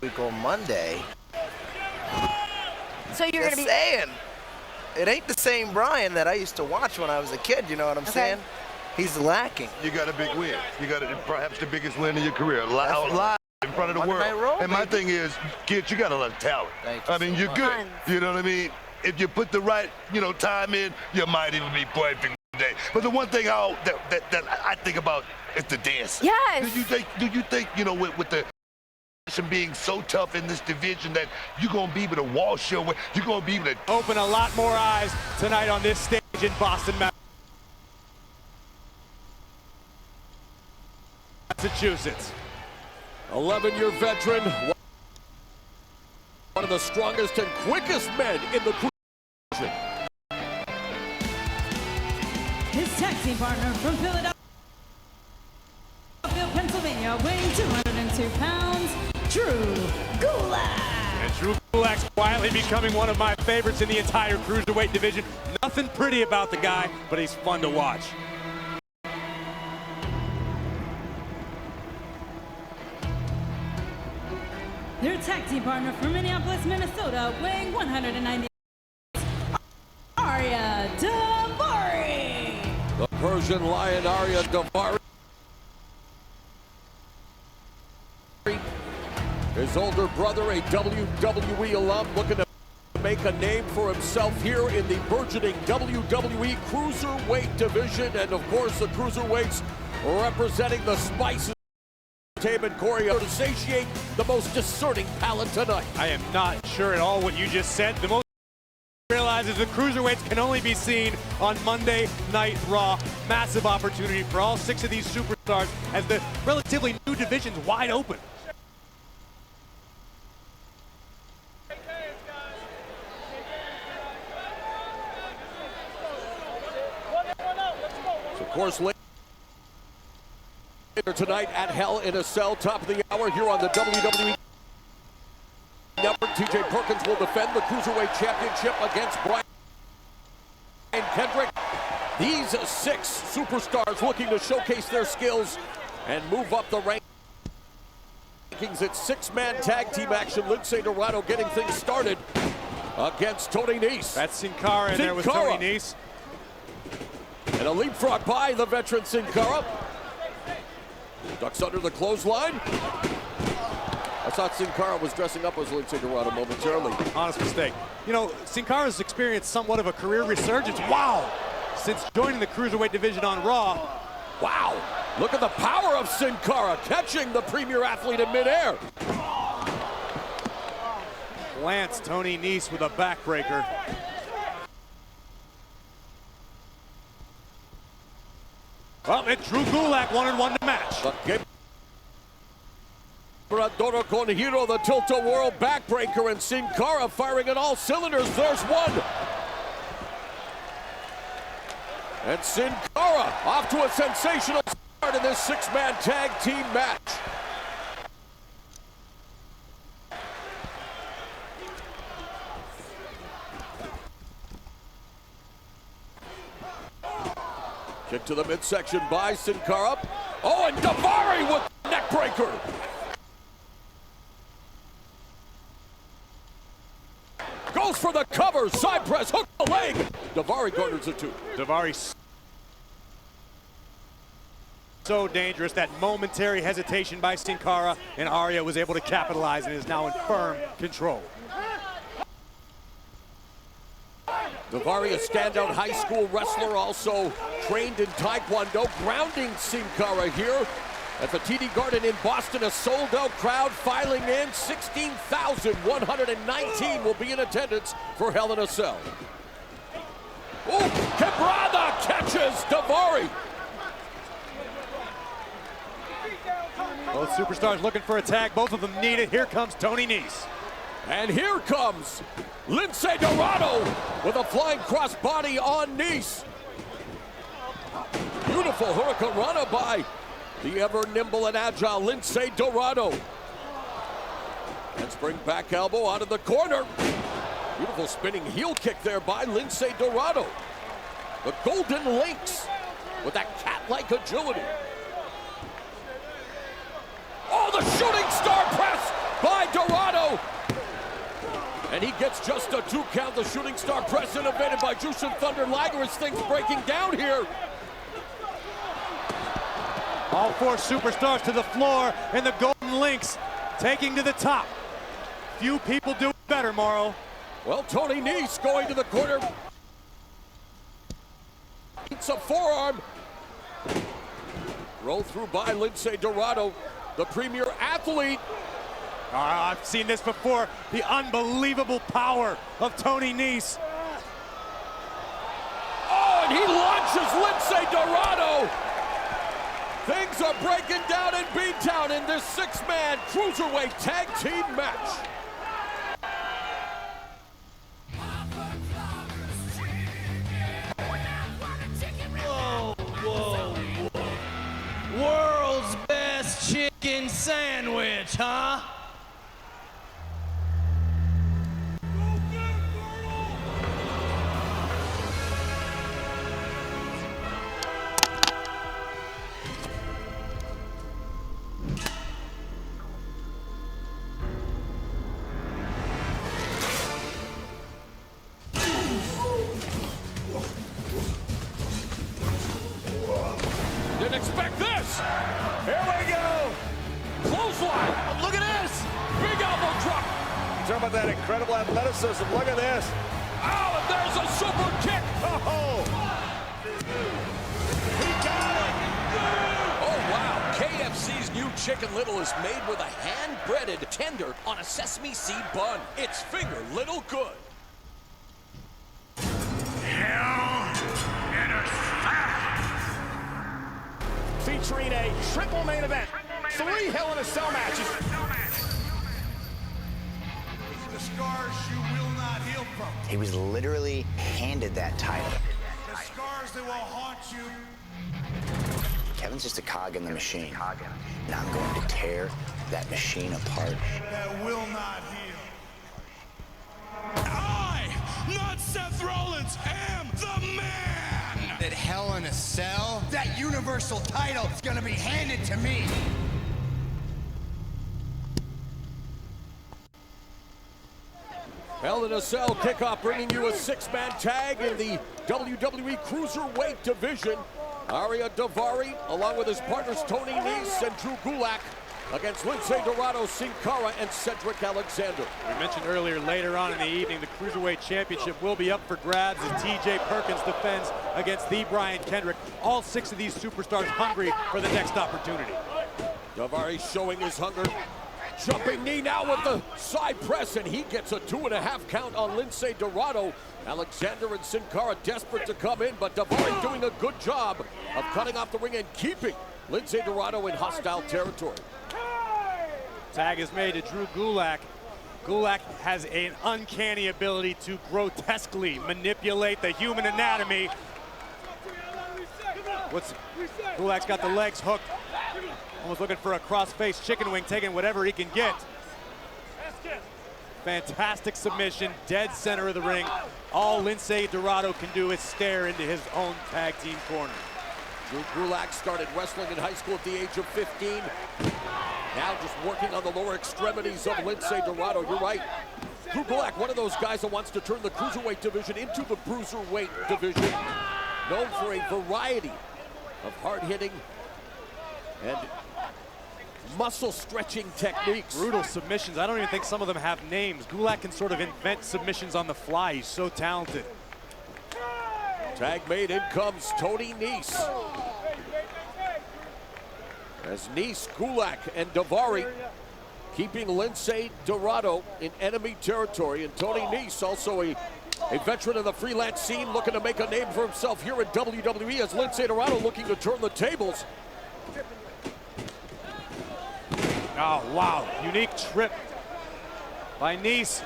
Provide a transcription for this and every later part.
week on Monday. So you're going to be saying it ain't the same Brian that I used to watch when I was a kid. You know what I'm saying? He's lacking. You got a big win. You got perhaps the biggest win of your career. Live in front of the world. And my thing is, kids, you got a lot of talent. I mean, you're good. You know what I mean? If you put the right, time in, you might even be perfect today. But the one thing that I think about is the dancing. Yes. Do you think, with the being so tough in this division that you're going to be able to wash your way, you're going to be able to open a lot more eyes tonight on this stage in Boston, Massachusetts. 11-year veteran, one of the strongest and quickest men in the division. His tag team partner from Philadelphia, Pennsylvania, weighing 202 pounds, Drew Gulak. And Drew Gulak's quietly becoming one of my favorites in the entire cruiserweight division. Nothing pretty about the guy, but he's fun to watch. Their tag team partner from Minneapolis, Minnesota, weighing 190 Arya Daivari. The Persian Lion Arya Daivari. His older brother, a WWE alum, looking to make a name for himself here in the burgeoning WWE Cruiserweight division. And of course, the Cruiserweights representing the spices and choreo to satiate the most discerning palate tonight. I am not sure at all what you just said. The most realizes the Cruiserweights can only be seen on Monday Night Raw. Massive opportunity for all 6 of these superstars as the relatively new division's wide open. So of course, later tonight at Hell in a Cell, top of the hour here on the WWE Network. TJ Perkins will defend the Cruiserweight Championship against Brian Kendrick. These 6 superstars looking to showcase their skills and move up the rankings. It's 6-man tag team action. Lince Dorado getting things started against Tony Nese. That's Sin Cara in there with Tony Nese. And a leapfrog by the veteran Sin Cara. Ducks under the clothesline. I thought Sin Cara was dressing up as Lince Dorado momentarily. Honest mistake. Sin Cara's experienced somewhat of a career resurgence. Wow! Since joining the Cruiserweight division on Raw. Wow! Look at the power of Sin Cara, catching the premier athlete in midair. Lance Tony Nese with a backbreaker. Well, it's Drew Gulak 1-1 to match. Operador con Hero, the tilt-a-whirl backbreaker, and Sin Cara firing at all cylinders. There's one. And Sin Cara off to a sensational start in this 6-man tag team match. Kick to the midsection by Sin Cara. Oh, and Daivari with the neckbreaker. Goes for the cover, side press, hook the leg. Daivari garners the 2. Daivari so dangerous. That momentary hesitation by Sin Cara, and Arya was able to capitalize and is now in firm control. Daivari, a standout high school wrestler, also trained in Taekwondo, grounding Sin Cara here at the TD Garden in Boston. A sold-out crowd filing in. 16,119 will be in attendance for Hell in a Cell. Oh, Quebrada catches Daivari. Both superstars looking for a tag. Both of them need it. Here comes Tony Nese. And here comes Lince Dorado with a flying crossbody on Nese. Beautiful hurricanrana by the ever nimble and agile Lince Dorado. And spring back elbow out of the corner. Beautiful spinning heel kick there by Lince Dorado. The Golden Lynx with that cat-like agility. Oh, the shooting star press by Dorado. And he gets just a 2 count. The shooting star press innovated by Jushin Thunder Liger as things breaking down here. All 4 superstars to the floor, and the Golden Lynx taking to the top. Few people do it better, Morrow. Well, Tony Nese going to the corner. It's a forearm. Roll through by Lince Dorado, the premier athlete. I've seen this before. The unbelievable power of Tony Nese. Oh, and he launches Lince Dorado. Things are breaking down in B-Town in this 6-man cruiserweight tag team match. World's best chicken sandwich, huh? Didn't expect this. Here we go. Clothesline. Oh, look at this. Big elbow drop. Talk about that incredible athleticism. Look at this. Oh, and there's a super kick. Oh, he got it. Oh, wow. KFC's new Chicken Little is made with a hand-breaded tender on a sesame seed bun. It's finger little good. Featuring a triple main event. 3 Hell in a Cell matches. The scars you will not heal from. He was literally handed that title. The scars that will haunt you. Kevin's just a cog in the machine. And I'm going to tear that machine apart. That will not heal. I, not Seth Rollins, am the man! That Hell in a Cell, that Universal title is gonna be handed to me. Hell in a Cell kickoff bringing you a 6-man tag in the WWE Cruiserweight division. Ariya Daivari, along with his partners Tony Nese and Drew Gulak, against Lince Dorado, Sin Cara, and Cedric Alexander. We mentioned earlier, later on in the evening, the Cruiserweight Championship will be up for grabs as TJ Perkins defends against the Brian Kendrick. All 6 of these superstars hungry for the next opportunity. Daivari showing his hunger. Jumping knee now with the side press, and he gets a 2.5 count on Lince Dorado. Alexander and Sin Cara desperate to come in, but Daivari doing a good job of cutting off the ring and keeping Lince Dorado in hostile territory. Tag is made to Drew Gulak. Gulak has an uncanny ability to grotesquely manipulate the human anatomy. Gulak's got the legs hooked. Almost looking for a cross-face chicken wing, taking whatever he can get. Fantastic submission, dead center of the ring. All Lince Dorado can do is stare into his own tag team corner. Drew Gulak started wrestling in high school at the age of 15. Now just working on the lower extremities of Lince Dorado. You're right. Drew Gulak, one of those guys that wants to turn the Cruiserweight division into the Bruiserweight division. Known for a variety of hard-hitting and muscle-stretching techniques. Brutal submissions. I don't even think some of them have names. Gulak can sort of invent submissions on the fly. He's so talented. Tag made, in comes Tony Nese. As Nese, Gulak, and Daivari keeping Lince Dorado in enemy territory. And Tony Nese, also a veteran of the freelance scene, looking to make a name for himself here in WWE, as Lince Dorado looking to turn the tables. Oh, wow. Unique trip by Nese.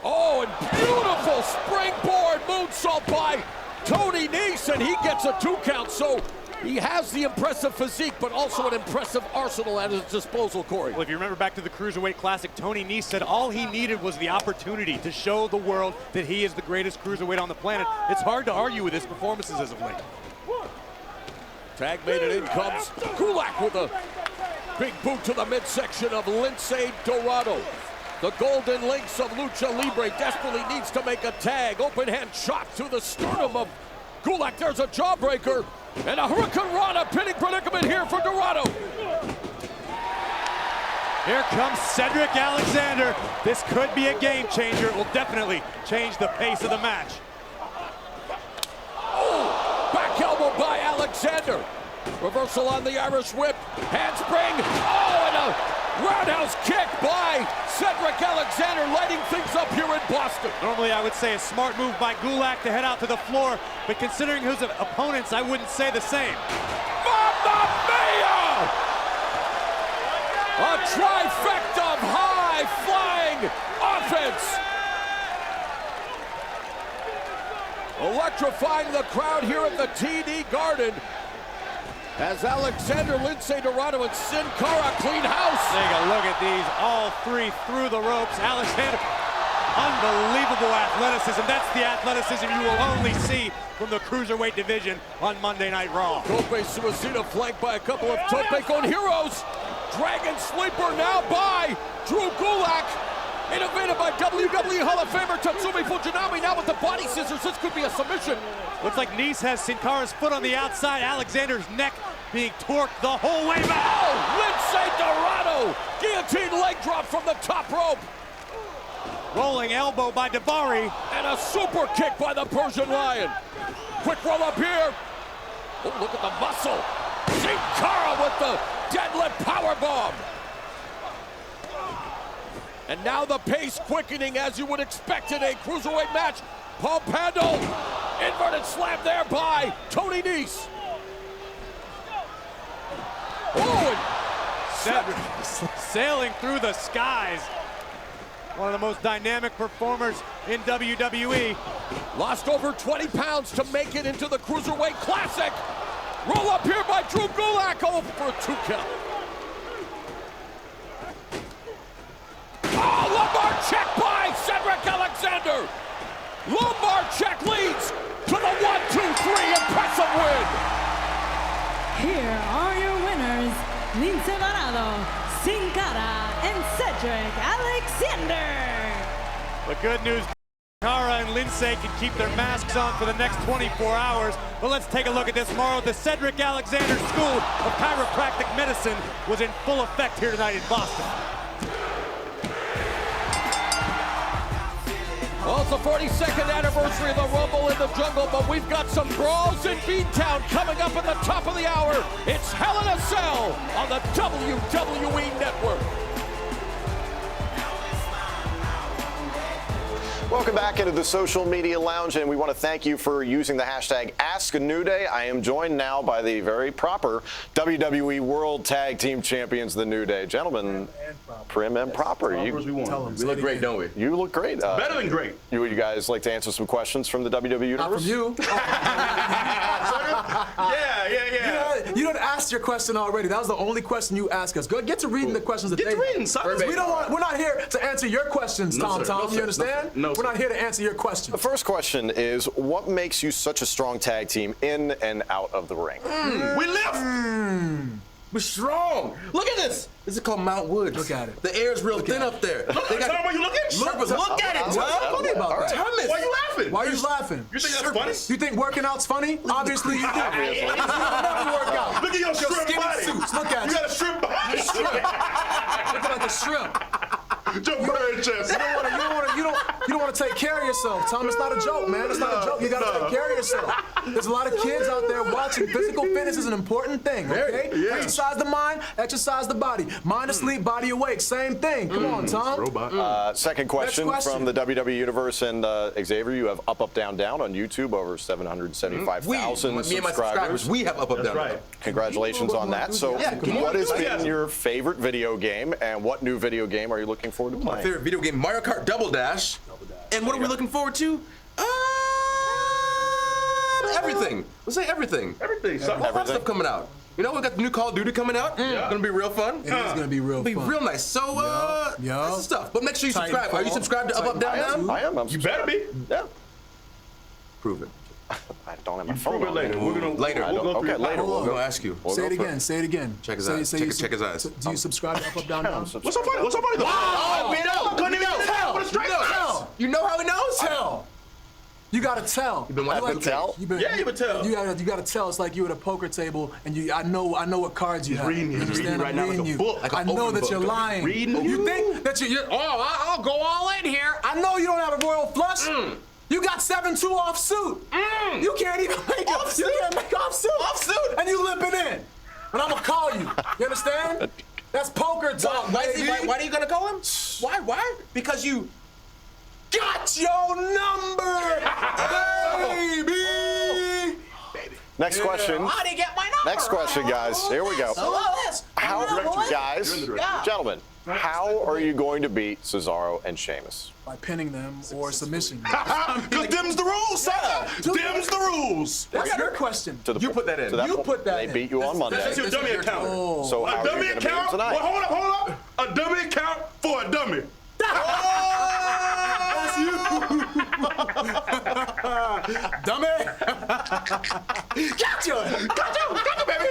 Oh, and beautiful springboard moonsault by Tony Nese, and he gets a 2 count. So he has the impressive physique, but also an impressive arsenal at his disposal, Corey. Well, if you remember back to the Cruiserweight Classic, Tony Nese said all he needed was the opportunity to show the world that he is the greatest cruiserweight on the planet. It's hard to argue with his performances as of late. Tag made, and in comes Gulak with a big boot to the midsection of Lince Dorado. The golden links of Lucha Libre desperately needs to make a tag. Open hand chop to the sternum of Gulak. There's a jawbreaker. And a Hurricane Rana pinning predicament here for Dorado. Here comes Cedric Alexander. This could be a game changer. It will definitely change the pace of the match. Oh, back elbow by Alexander. Reversal on the Irish whip. Handspring. Oh, and a roundhouse kick by Cedric Alexander, lighting things up here in Boston. Normally, I would say a smart move by Gulak to head out to the floor, but considering his opponents, I wouldn't say the same. Mamma mia! A trifecta of high-flying offense. Electrifying the crowd here at the TD Garden as Alexander, Lindsay Dorado, and Sin Cara clean house. Take a look at these, all three through the ropes. Alexander, unbelievable athleticism. That's the athleticism you will only see from the Cruiserweight division on Monday Night Raw. Tope Suicida flanked by a couple of Tope Con heroes. Dragon Sleeper now by Drew Gulak. Innovated by WWE Hall of Famer Tatsumi Fujinami. Now with the body scissors, this could be a submission. Looks like Nice has Sin Cara's foot on the outside. Alexander's neck being torqued the whole way back. Oh, Lindsay Dorado! Guillotine leg drop from the top rope. Rolling elbow by Davari. And a super kick by the Persian Lion. Quick roll up here. Oh, look at the muscle. Sin Cara with the deadlift powerbomb. And now the pace quickening as you would expect in a cruiserweight match. Pump handle. Inverted slam there by Tony Nese. Oh, and sailing through the skies. One of the most dynamic performers in WWE. Lost over 20 pounds to make it into the Cruiserweight Classic. Roll up here by Drew Gulak. Oh, for a 2 count. Oh, lumbar check by Cedric Alexander. Lumbar check leads to the 1-2-3 impressive win. Here are your winners, Lindsay Dorado, Sin Cara, and Cedric Alexander. The good news, Cara and Lindsay can keep their masks on for the next 24 hours. But let's take a look at this tomorrow. The Cedric Alexander School of Chiropractic Medicine was in full effect here tonight in Boston. Well, it's the 42nd anniversary of the Rumble in the Jungle, but we've got some brawls in Beantown coming up at the top of the hour. It's Hell in a Cell on the WWE Network. Welcome back into the Social Media Lounge, and we want to thank you for using the hashtag #AskANewDay. I am joined now by the very proper WWE World Tag Team Champions, the New Day. Gentlemen, prim and proper. We look great, don't we? You look great. Better than great. You guys like to answer some questions from the WWE Universe? Not from you. Yeah. You don't ask your question already. That was the only question you asked us. Go get to reading the questions that Get to reading, son. We're not here to answer your questions, Tom. You understand? No, we're not here to answer your questions. The first question is, what makes you such a strong tag team in and out of the ring? We lift. We're strong. Look at this. This is called Mount Woods. Look at it. The air is real thin up there. Tom, are you looking? Look at it, Tom. Funny about that. Thomas. Why are you laughing? Why are you laughing? You think that's funny? You think working out's funny? Obviously you do. You don't never work out. Look at your shrimp skinny body. suits. Look at you. you. Got a shrimp body. Look like a shrimp. Your bird chest. You don't want to take care of yourself, Tom. It's not a joke, man. It's not a joke. You got to take care of yourself. There's a lot of kids out there watching. Physical fitness is an important thing, okay? Yeah. Exercise the mind, exercise the body. Mind asleep, body awake. Same thing. Come on, Tom. Robot. Second question from the WWE Universe, and Xavier, you have Up, Up, Down, Down on YouTube, over 775,000 Me and my subscribers, we have Up, Up, Down, Down. Congratulations on that. So what has been your favorite video game, and what new video game are you looking forward to playing? My favorite video game, Mario Kart Double Dash. And what are we looking forward to? Everything. Let's say everything. Everything. A lot of stuff coming out. You know, we got the new Call of Duty coming out. It's gonna be real fun. It is gonna be real fun. It'll be real nice. So, that's the stuff. But make sure you subscribe. Are you subscribed to Up, Up, Down, Down? I am. You better be. Yeah. Prove it. I don't have my phone on. Later. We're gonna later. Okay, later. We're gonna ask you. Say it again. Say it again. Check his eyes. Check his eyes. Do you subscribe to Up, Down, Down? What's so funny? What's so funny? Wow! Couldn't even tell. You know how he knows? Tell. You gotta tell. You been watching tell? You gotta tell. It's like you at a poker table and I know what cards you have. Reading you. Reading right now like a book. I know that you're lying. Reading you think that you're I'll go all in here. I know you don't have a royal flush. You got 7-2 off suit. You can't even make off suit. You can't make off suit. Off suit. And you limping in. And I'm gonna call you. You understand? That's poker talk. Why are you gonna call him? Why? Because you got your number, baby. Next question. How did he get my number? Next question, guys. Here we go. Gentlemen, how are you going to beat Cesaro and Sheamus? By pinning them or submission. Because them's the rules, sir. Them's the rules. That's your question. You put that in. You put that in. They beat you on Monday. That's your dummy account. So how are you going to beat them tonight? Well, hold up. A dummy account for a dummy. That's you. Dummy. Gotcha, baby.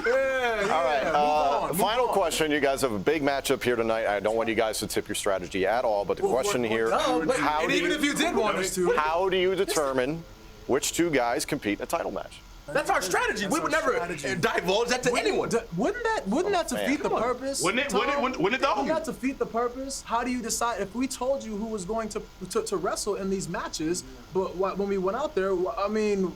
Yeah, all right. Final question. You guys have a big matchup here tonight. I don't want you guys to tip your strategy at all, but the question here, if you did want us to, how do you determine which two guys compete in a title match? That's our strategy. We would never divulge that to anyone. Wouldn't that defeat the purpose? Wouldn't it though? Wouldn't that defeat the purpose? How do you decide if we told you who was going to wrestle in these matches, but when we went out there, I mean,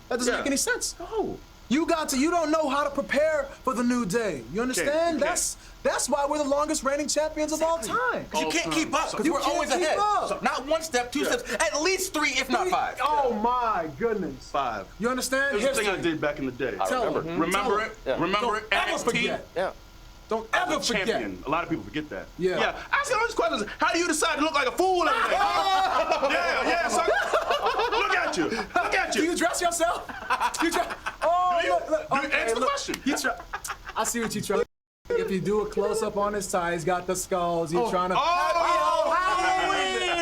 that doesn't make any sense. No. You don't know how to prepare for the new day. You understand? That's why we're the longest reigning champions of all time. Because you can't keep up. Because we're always ahead. So not 1 step, 2 steps, at least 3, if not 5. Oh my goodness. 5. You understand? There's a thing I did back in the day. Remember it? Remember it? Don't ever forget. Yeah. Don't ever forget. Champion. A lot of people forget that. Yeah. Ask all these questions. How do you decide to look like a fool every day? Yeah. So, look at you. Do you dress yourself? Answer the question. I see what you're trying to do. If you do a close-up on his tie, he's got the skulls. You're trying to... Halloween!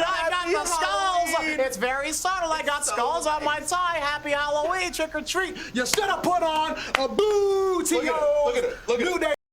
I got the skulls! It's very subtle. I got skulls on my tie. Happy Halloween, trick or treat. You should have put on a booty. Look at it. Look at it.